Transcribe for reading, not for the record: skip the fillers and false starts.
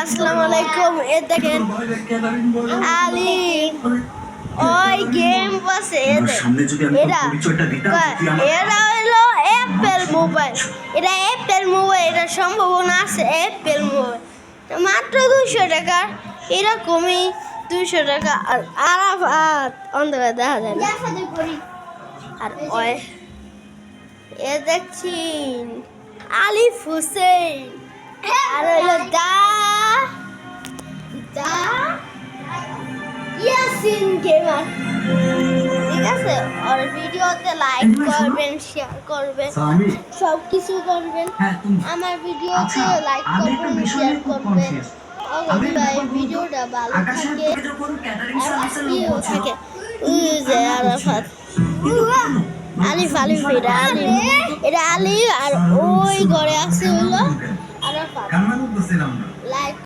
আসসালামু আলাইকুম। এ দেখেন আলী ওই গেম বসে এরা হলো অ্যাপেল মোবাইল। এটা সম্ভাবনা আছে অ্যাপেল মোবাইল মাত্র 200 টাকা, এরকমই 200 টাকা। আর আরাফাত অন্ধকার দেখা যায় না। আর ওই এ দেখছেন আলিফ হুসেন আর হলো দা ইয়াসিন গেমার। ঠিক আছে, আর ভিডিওতে লাইক করবেন, শেয়ার করবেন, সব কিছু করবেন। আমার ভিডিওতে লাইক করবেন, শেয়ার করবেন। অবশ্যই ভিডিওটা ভালো থাকে থাকে। আরাফাত আলিফ এটা আলিফ আর ওই ঘরে আছে হলো আরাফাত। লাইক